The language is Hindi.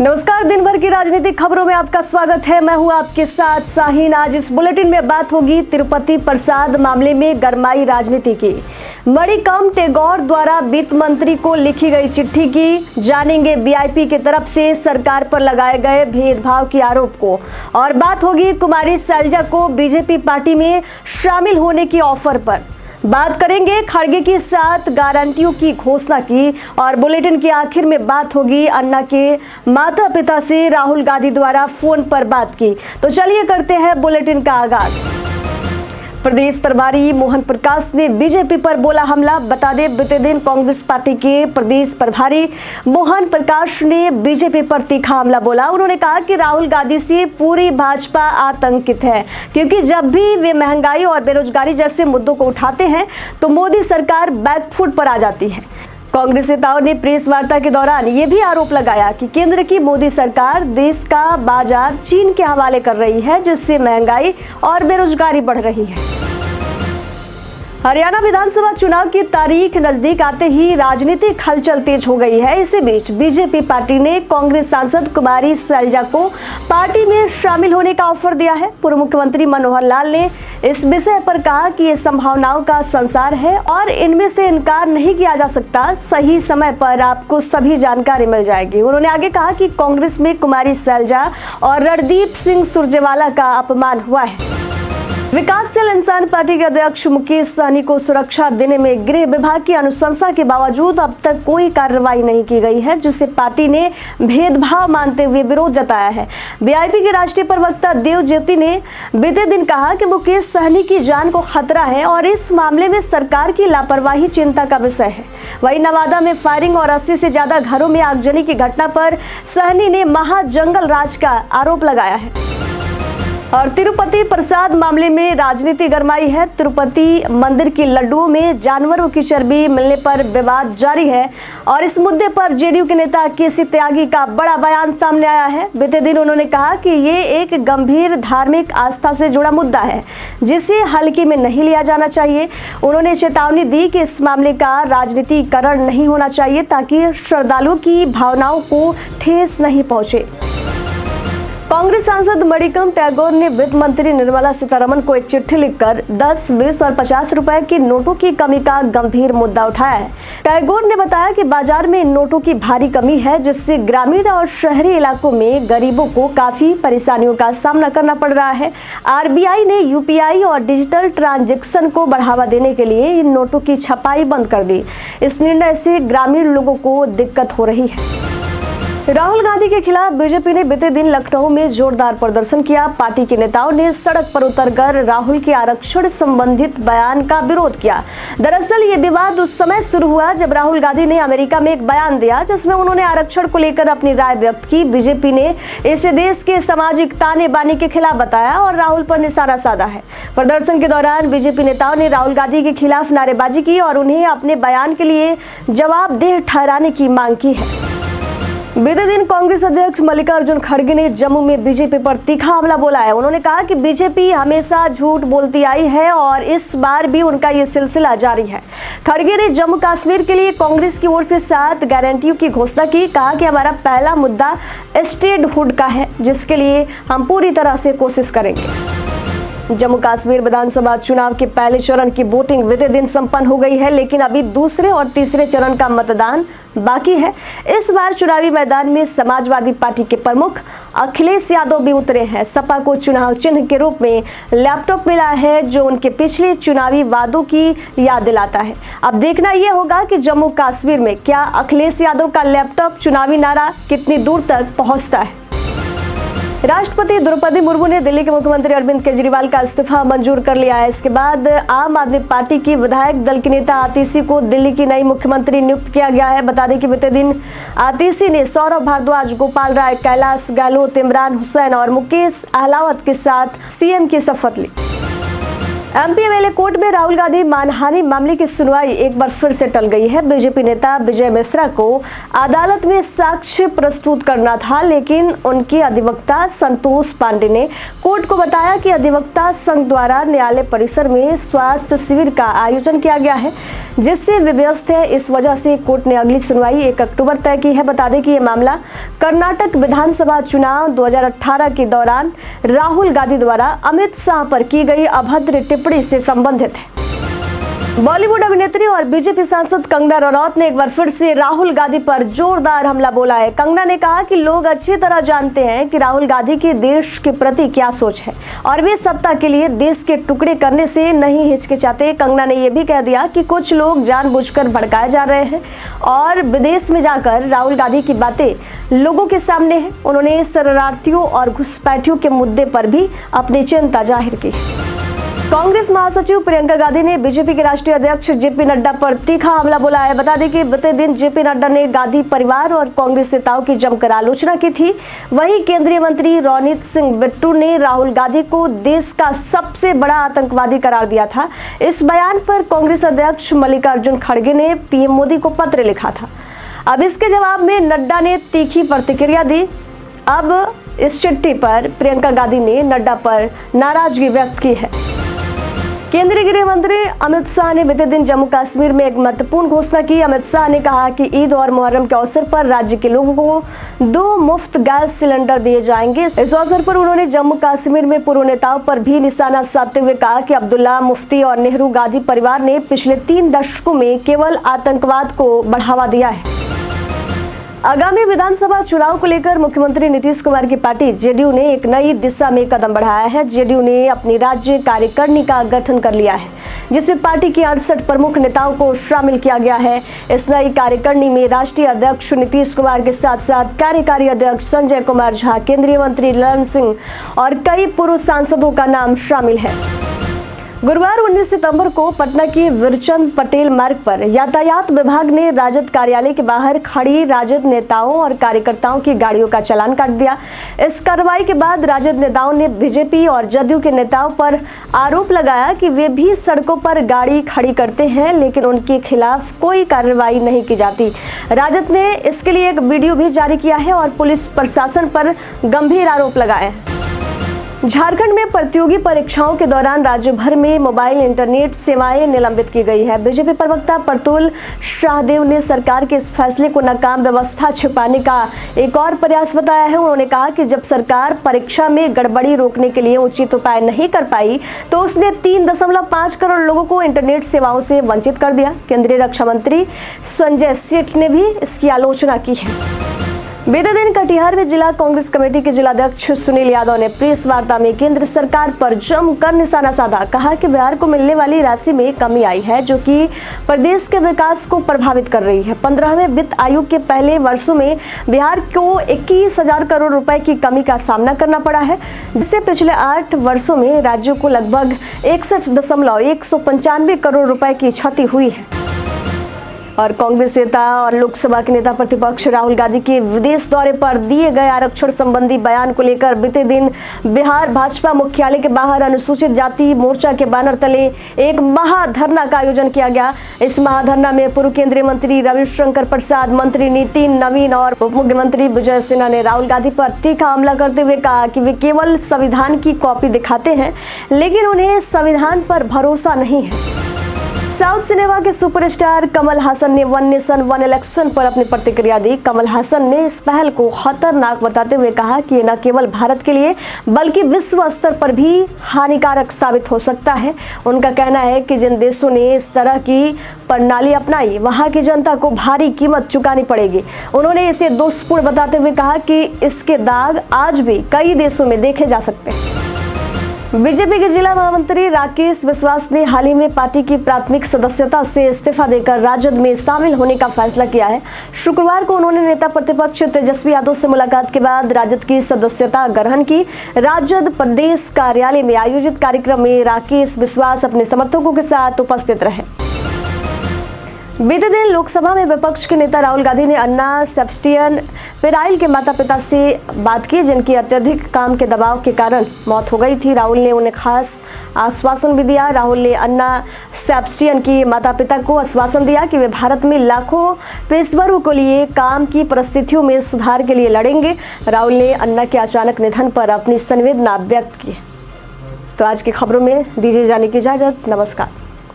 नमस्कार, दिन भर की राजनीतिक खबरों में आपका स्वागत है। मैं हूं आपके साथ शाहीन। आज इस बुलेटिन में बात होगी तिरुपति प्रसाद मामले में गरमाई राजनीति की। मणिकम टेगोर द्वारा वित्त मंत्री को लिखी गई चिट्ठी की जानेंगे वीआईपी की तरफ से सरकार पर लगाए गए भेदभाव के आरोप को, और बात होगी कुमारी शैलजा को बीजेपी पार्टी में शामिल होने की ऑफर पर। बात करेंगे खड़गे के साथ गारंटियों की घोषणा की, और बुलेटिन के आखिर में बात होगी अन्ना के माता पिता से राहुल गांधी द्वारा फोन पर बात की। तो चलिए करते हैं बुलेटिन का आगाज। प्रदेश प्रभारी मोहन प्रकाश ने बीजेपी पर बोला हमला। बता दें, बीते दिन कांग्रेस पार्टी के प्रदेश प्रभारी मोहन प्रकाश ने बीजेपी पर तीखा हमला बोला। उन्होंने कहा कि राहुल गांधी से पूरी भाजपा आतंकित है, क्योंकि जब भी वे महंगाई और बेरोजगारी जैसे मुद्दों को उठाते हैं तो मोदी सरकार बैकफुट पर आ जाती है। कांग्रेस नेताओं ने प्रेस वार्ता के दौरान ये भी आरोप लगाया कि केंद्र की मोदी सरकार देश का बाजार चीन के हवाले कर रही है, जिससे महंगाई और बेरोजगारी बढ़ रही है। हरियाणा विधानसभा चुनाव की तारीख नजदीक आते ही राजनीतिक हलचल तेज हो गई है। इसी बीच बीजेपी पार्टी ने कांग्रेस सांसद कुमारी शैलजा को पार्टी में शामिल होने का ऑफर दिया है। पूर्व मुख्यमंत्री मनोहर लाल ने इस विषय पर कहा कि ये संभावनाओं का संसार है और इनमें से इनकार नहीं किया जा सकता। सही समय पर आपको सभी जानकारी मिल जाएगी। उन्होंने आगे कहा कि कांग्रेस में कुमारी शैलजा और रणदीप सिंह सुरजेवाला का अपमान हुआ है। विकासशील इंसान पार्टी के अध्यक्ष मुकेश सहनी को सुरक्षा देने में गृह विभाग की अनुशंसा के बावजूद अब तक कोई कार्रवाई नहीं की गई है, जिसे पार्टी ने भेदभाव मानते हुए विरोध जताया है। वीआईपी के राष्ट्रीय प्रवक्ता देव ज्योति ने बीते दिन कहा कि मुकेश सहनी की जान को खतरा है और इस मामले में सरकार की लापरवाही चिंता का विषय है। वहीं नवादा में फायरिंग और 80 से ज्यादा घरों में आगजनी की घटना पर सहनी ने महाजंगल राज का आरोप लगाया है। और तिरुपति प्रसाद मामले में राजनीति गरमाई है। तिरुपति मंदिर की लड्डुओं में जानवरों की चर्बी मिलने पर विवाद जारी है, और इस मुद्दे पर जेडीयू के नेता केसी त्यागी का बड़ा बयान सामने आया है। बीते दिन उन्होंने कहा कि ये एक गंभीर धार्मिक आस्था से जुड़ा मुद्दा है, जिसे हल्के में नहीं लिया जाना चाहिए। उन्होंने चेतावनी दी कि इस मामले का राजनीतिकरण नहीं होना चाहिए, ताकि श्रद्धालुओं की भावनाओं को ठेस नहीं पहुंचे। कांग्रेस सांसद मणिकम टेगोर ने वित्त मंत्री निर्मला सीतारमण को एक चिट्ठी लिखकर 10, 20 और 50 रुपए की नोटों की कमी का गंभीर मुद्दा उठाया है। टेगोर ने बताया कि बाजार में इन नोटों की भारी कमी है, जिससे ग्रामीण और शहरी इलाकों में गरीबों को काफी परेशानियों का सामना करना पड़ रहा है। आरबीआई ने यूपीआई और डिजिटल ट्रांजैक्शन को बढ़ावा देने के लिए इन नोटों की छपाई बंद कर दी। इस निर्णय से ग्रामीण लोगों को दिक्कत हो रही है। राहुल गांधी के खिलाफ बीजेपी ने बीते दिन लखनऊ में जोरदार प्रदर्शन किया। पार्टी के नेताओं ने सड़क पर उतरकर राहुल के आरक्षण संबंधित बयान का विरोध किया। दरअसल ये विवाद उस समय शुरू हुआ जब राहुल गांधी ने अमेरिका में एक बयान दिया, जिसमें उन्होंने आरक्षण को लेकर अपनी राय व्यक्त की। बीजेपी ने इसे देश के सामाजिक ताने बाने के खिलाफ बताया और राहुल पर निशाना साधा है। प्रदर्शन के दौरान बीजेपी नेताओं ने राहुल गांधी के खिलाफ नारेबाजी की और उन्हें अपने बयान के लिए जवाबदेह ठहराने की मांग की है। बीते दिन कांग्रेस अध्यक्ष मल्लिकार्जुन खड़गे ने जम्मू में बीजेपी पर तीखा हमला बोला है। उन्होंने कहा कि बीजेपी हमेशा झूठ बोलती आई है और इस बार भी उनका ये सिलसिला जारी है। खड़गे ने जम्मू कश्मीर के लिए कांग्रेस की ओर से 7 गारंटियों की घोषणा की। कहा कि हमारा पहला मुद्दा स्टेटहुड का है, जिसके लिए हम पूरी तरह से कोशिश करेंगे। जम्मू कश्मीर विधानसभा चुनाव के पहले चरण की वोटिंग बीते दिन संपन्न हो गई है, लेकिन अभी दूसरे और तीसरे चरण का मतदान बाकी है। इस बार चुनावी मैदान में समाजवादी पार्टी के प्रमुख अखिलेश यादव भी उतरे हैं। सपा को चुनाव चिन्ह के रूप में लैपटॉप मिला है, जो उनके पिछले चुनावी वादों की याद दिलाता है। अब देखना यह होगा कि जम्मू कश्मीर में क्या अखिलेश यादव का लैपटॉप चुनावी नारा कितनी दूर तक पहुंचता है। राष्ट्रपति द्रौपदी मुर्मू ने दिल्ली के मुख्यमंत्री अरविंद केजरीवाल का इस्तीफा मंजूर कर लिया है। इसके बाद आम आदमी पार्टी की विधायक दल की नेता आतिशी को दिल्ली की नई मुख्यमंत्री नियुक्त किया गया है। बता दें कि बीते दिन आतिशी ने सौरभ भारद्वाज, गोपाल राय, कैलाश गहलोत, इमरान हुसैन और मुकेश अहलावत के साथ सीएम की शपथ ली। एमपी एमएलए कोर्ट में राहुल गांधी मानहानि मामले की सुनवाई एक बार फिर से टल गई है। बीजेपी नेता विजय मिश्रा को अदालत में साक्ष्य प्रस्तुत करना था, लेकिन उनके अधिवक्ता संतोष पांडे ने कोर्ट को बताया कि अधिवक्ता संघ द्वारा न्यायालय परिसर में स्वास्थ्य शिविर का आयोजन किया गया है, जिससे वे व्यस्त है। इस वजह से कोर्ट ने अगली सुनवाई 1 अक्टूबर तय की है। बता दें कि यह मामला कर्नाटक विधानसभा चुनाव 2018 के दौरान राहुल गांधी द्वारा अमित शाह पर की गई अभद्र टिप्पणी से संबंधित है। बॉलीवुड अभिनेत्री और बीजेपी सांसद कंगना रनौत ने एक बार फिर से राहुल गांधी पर जोरदार हमला बोला है। कंगना ने कहा कि लोग अच्छी तरह जानते हैं कि राहुल गांधी की देश के प्रति क्या सोच है और वे सत्ता के लिए देश के टुकड़े करने से नहीं हिचकिचाते। कंगना ने यह भी कह दिया कि कुछ लोग जानबूझकर भड़काए जा रहे हैं और विदेश में जाकर राहुल गांधी की बातें लोगों के सामने है। उन्होंने शरणार्थियों और घुसपैठियों के मुद्दे पर भी अपनी चिंता जाहिर की। कांग्रेस महासचिव प्रियंका गांधी ने बीजेपी के राष्ट्रीय अध्यक्ष जेपी नड्डा पर तीखा हमला बोला है। बता दें कि बीते दिन जेपी नड्डा ने गांधी परिवार और कांग्रेस नेताओं की जमकर आलोचना की थी। वहीं केंद्रीय मंत्री रोनित सिंह बिट्टू ने राहुल गांधी को देश का सबसे बड़ा आतंकवादी करार दिया था। इस बयान पर कांग्रेस अध्यक्ष मल्लिकार्जुन खड़गे ने पीएम मोदी को पत्र लिखा था। अब इसके जवाब में नड्डा ने तीखी प्रतिक्रिया दी। अब इस चिट्ठी पर प्रियंका गांधी ने नड्डा पर नाराजगी व्यक्त की है। केंद्रीय गृह मंत्री अमित शाह ने बीते दिन जम्मू कश्मीर में एक महत्वपूर्ण घोषणा की। अमित शाह ने कहा कि ईद और मुहर्रम के अवसर पर राज्य के लोगों को 2 मुफ्त गैस सिलेंडर दिए जाएंगे। इस अवसर पर उन्होंने जम्मू कश्मीर में पूर्व नेताओं पर भी निशाना साधते हुए कहा कि अब्दुल्ला मुफ्ती और नेहरू गांधी परिवार ने पिछले 3 दशकों में केवल आतंकवाद को बढ़ावा दिया है। आगामी विधानसभा चुनाव को लेकर मुख्यमंत्री नीतीश कुमार की पार्टी जेडीयू ने एक नई दिशा में कदम बढ़ाया है। जेडीयू ने अपनी राज्य कार्यकारिणी का गठन कर लिया है, जिसमें पार्टी के 68 प्रमुख नेताओं को शामिल किया गया है। इस नई कार्यकारिणी में राष्ट्रीय अध्यक्ष नीतीश कुमार के साथ साथ कार्यकारी अध्यक्ष संजय कुमार झा, केंद्रीय मंत्री ललन सिंह और कई पूर्व सांसदों का नाम शामिल है। गुरुवार 19 सितंबर को पटना के वीरचंद पटेल मार्ग पर यातायात विभाग ने राजद कार्यालय के बाहर खड़ी राजद नेताओं और कार्यकर्ताओं की गाड़ियों का चालान काट दिया। इस कार्रवाई के बाद राजद नेताओं ने बीजेपी और जदयू के नेताओं पर आरोप लगाया कि वे भी सड़कों पर गाड़ी खड़ी करते हैं, लेकिन उनके खिलाफ कोई कार्रवाई नहीं की जाती। राजद ने इसके लिए एक वीडियो भी जारी किया है और पुलिस प्रशासन पर गंभीर आरोप लगाए हैं। झारखंड में प्रतियोगी परीक्षाओं के दौरान राज्य भर में मोबाइल इंटरनेट सेवाएं निलंबित की गई है। बीजेपी प्रवक्ता प्रतुल शाहदेव ने सरकार के इस फैसले को नाकाम व्यवस्था छिपाने का एक और प्रयास बताया है। उन्होंने कहा कि जब सरकार परीक्षा में गड़बड़ी रोकने के लिए उचित उपाय नहीं कर पाई तो उसने 3.5 करोड़ लोगों को इंटरनेट सेवाओं से वंचित कर दिया। केंद्रीय रक्षा मंत्री संजय सेठ ने भी इसकी आलोचना की है। बीते दिन कटिहार में जिला कांग्रेस कमेटी के जिलाध्यक्ष सुनील यादव ने प्रेस वार्ता में केंद्र सरकार पर जमकर निशाना साधा। कहा कि बिहार को मिलने वाली राशि में कमी आई है, जो कि प्रदेश के विकास को प्रभावित कर रही है। 15वें वित्त आयोग के पहले वर्षों में बिहार को 21,000 करोड़ रुपए की कमी का सामना करना पड़ा है, जिससे पिछले 8 वर्षों में राज्यों को लगभग 61.195 करोड़ रुपए की क्षति हुई है। और कांग्रेस नेता और लोकसभा के नेता प्रतिपक्ष राहुल गांधी के विदेश दौरे पर दिए गए आरक्षण संबंधी बयान को लेकर बीते दिन बिहार भाजपा मुख्यालय के बाहर अनुसूचित जाति मोर्चा के बैनर तले एक महाधरना का आयोजन किया गया। इस महाधरना में पूर्व केंद्रीय मंत्री रविशंकर प्रसाद, मंत्री नितिन नवीन और उप मुख्यमंत्री विजय सिन्हा ने राहुल गांधी पर तीखा हमला करते हुए कहा कि वे केवल संविधान की कॉपी दिखाते हैं, लेकिन उन्हें संविधान पर भरोसा नहीं है। साउथ सिनेमा के सुपरस्टार कमल हासन ने वन नेशन वन इलेक्शन पर अपनी प्रतिक्रिया दी। कमल हासन ने इस पहल को खतरनाक बताते हुए कहा कि ये न केवल भारत के लिए बल्कि विश्व स्तर पर भी हानिकारक साबित हो सकता है। उनका कहना है कि जिन देशों ने इस तरह की प्रणाली अपनाई वहां की जनता को भारी कीमत चुकानी पड़ेगी। उन्होंने इसे दोषपूर्ण बताते हुए कहा कि इसके दाग आज भी कई देशों में देखे जा सकते हैं। बीजेपी के जिला महामंत्री राकेश विश्वास ने हाल ही में पार्टी की प्राथमिक सदस्यता से इस्तीफा देकर राजद में शामिल होने का फैसला किया है। शुक्रवार को उन्होंने नेता प्रतिपक्ष तेजस्वी यादव से मुलाकात के बाद राजद की सदस्यता ग्रहण की। राजद प्रदेश कार्यालय में आयोजित कार्यक्रम में राकेश विश्वास अपने समर्थकों के साथ उपस्थित रहे। बीते दिन लोकसभा में विपक्ष के नेता राहुल गांधी ने अन्ना सेबेस्टियन पिराइल के माता पिता से बात की, जिनकी अत्यधिक काम के दबाव के कारण मौत हो गई थी। राहुल ने उन्हें खास आश्वासन भी दिया। राहुल ने अन्ना सेबेस्टियन की माता पिता को आश्वासन दिया कि वे भारत में लाखों पेशेवरों के लिए काम की परिस्थितियों में सुधार के लिए लड़ेंगे। राहुल ने अन्ना के अचानक निधन पर अपनी संवेदना व्यक्त की। तो आज की खबरों में दीजिए जाने की इजाजत। नमस्कार।